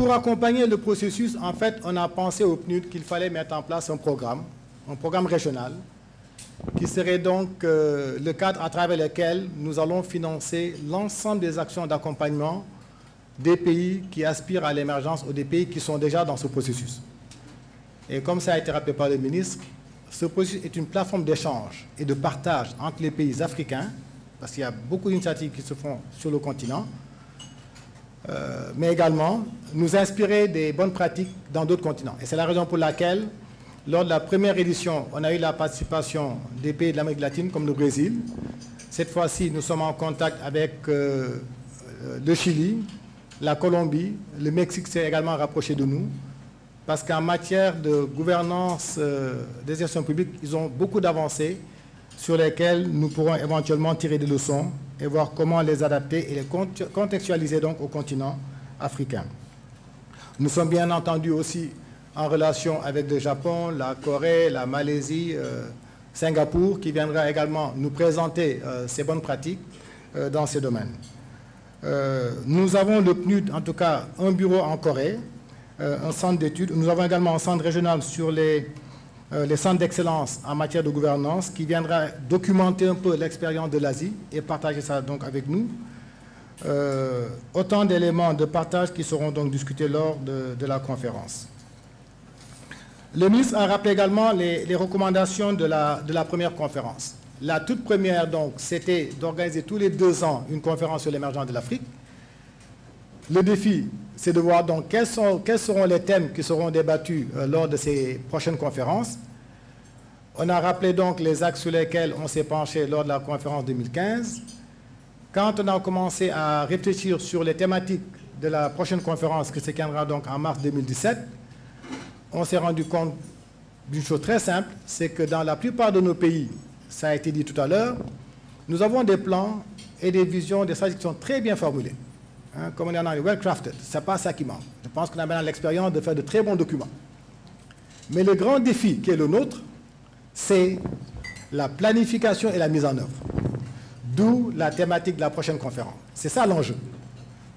pour accompagner le processus, en fait, on a pensé au PNUD qu'il fallait mettre en place un programme régional, qui serait donc le cadre à travers lequel nous allons financer l'ensemble des actions d'accompagnement des pays qui aspirent à l'émergence ou des pays qui sont déjà dans ce processus. Et comme ça a été rappelé par le ministre, ce processus est une plateforme d'échange et de partage entre les pays africains, parce qu'il y a beaucoup d'initiatives qui se font sur le continent, mais également nous inspirer des bonnes pratiques dans d'autres continents. Et c'est la raison pour laquelle, lors de la première édition, on a eu la participation des pays de l'Amérique latine, comme le Brésil. Cette fois-ci, nous sommes en contact avec le Chili, la Colombie, le Mexique s'est également rapproché de nous, parce qu'en matière de gouvernance des gestions publiques, ils ont beaucoup d'avancées sur lesquelles nous pourrons éventuellement tirer des leçons et voir comment les adapter et les contextualiser donc au continent africain. Nous sommes bien entendu aussi en relation avec le Japon, la Corée, la Malaisie, Singapour, qui viendra également nous présenter ces bonnes pratiques dans ces domaines. Nous avons le PNUD, en tout cas, un bureau en Corée, un centre d'études. Nous avons également un centre régional sur les centres d'excellence en matière de gouvernance qui viendra documenter un peu l'expérience de l'Asie et partager ça donc avec nous. Autant d'éléments de partage qui seront donc discutés lors de la conférence. Le ministre a rappelé également les recommandations de la première conférence. La toute première, donc, c'était d'organiser tous les 2 ans une conférence sur l'émergence de l'Afrique. Le défi, c'est de voir donc quels seront les thèmes qui seront débattus lors de ces prochaines conférences. On a rappelé donc les axes sur lesquels on s'est penché lors de la conférence 2015. Quand on a commencé à réfléchir sur les thématiques de la prochaine conférence qui se tiendra donc en mars 2017, on s'est rendu compte d'une chose très simple, c'est que dans la plupart de nos pays, ça a été dit tout à l'heure, nous avons des plans et des visions, des stratégies qui sont très bien formulées. Hein, comme on est en anglais, well crafted, ce n'est pas ça qui manque. Je pense qu'on a maintenant l'expérience de faire de très bons documents. Mais le grand défi qui est le nôtre, c'est la planification et la mise en œuvre. D'où la thématique de la prochaine conférence. C'est ça l'enjeu.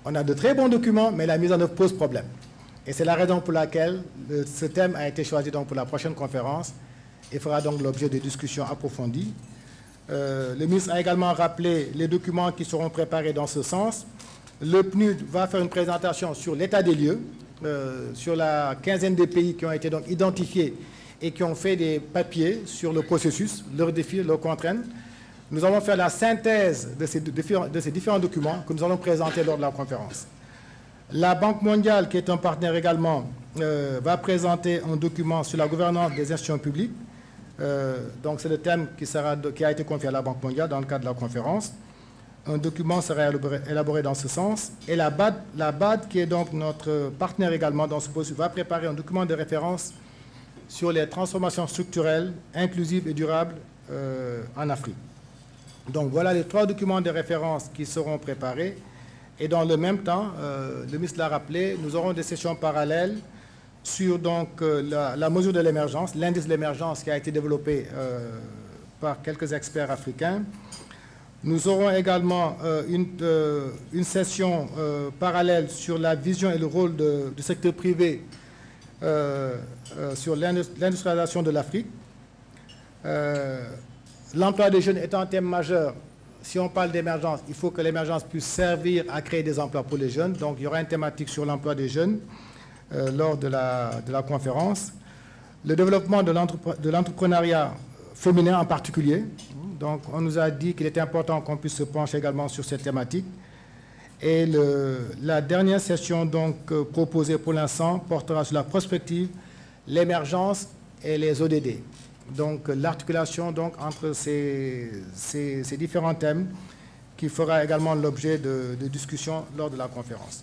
On a de très bons documents, mais la mise en œuvre pose problème. Et c'est la raison pour laquelle ce thème a été choisi donc pour la prochaine conférence et fera donc l'objet de discussions approfondies. Le ministre a également rappelé les documents qui seront préparés dans ce sens. Le PNUD va faire une présentation sur l'état des lieux, sur la quinzaine des pays qui ont été donc identifiés et qui ont fait des papiers sur le processus, leurs défis, leurs contraintes. Nous allons faire la synthèse de ces différents documents que nous allons présenter lors de la conférence. La Banque mondiale, qui est un partenaire également, va présenter un document sur la gouvernance des institutions publiques. Donc c'est le thème qui a été confié à la Banque mondiale dans le cadre de la conférence. Un document sera élaboré dans ce sens. Et la BAD, qui est donc notre partenaire également dans ce processus, va préparer un document de référence sur les transformations structurelles, inclusives et durables en Afrique. Donc voilà les 3 documents de référence qui seront préparés. Et dans le même temps, le ministre l'a rappelé, nous aurons des sessions parallèles sur donc, la mesure de l'émergence, l'indice de l'émergence qui a été développé par quelques experts africains. Nous aurons également une session parallèle sur la vision et le rôle du secteur privé sur l'industrialisation de l'Afrique. L'emploi des jeunes étant un thème majeur, si on parle d'émergence, il faut que l'émergence puisse servir à créer des emplois pour les jeunes. Donc, il y aura une thématique sur l'emploi des jeunes lors de la conférence. Le développement de l'entrepreneuriat féminin en particulier. Donc, on nous a dit qu'il était important qu'on puisse se pencher également sur cette thématique. Et la dernière session donc, proposée pour l'instant portera sur la prospective, l'émergence et les ODD. Donc, l'articulation donc, entre ces différents thèmes qui fera également l'objet de discussions lors de la conférence.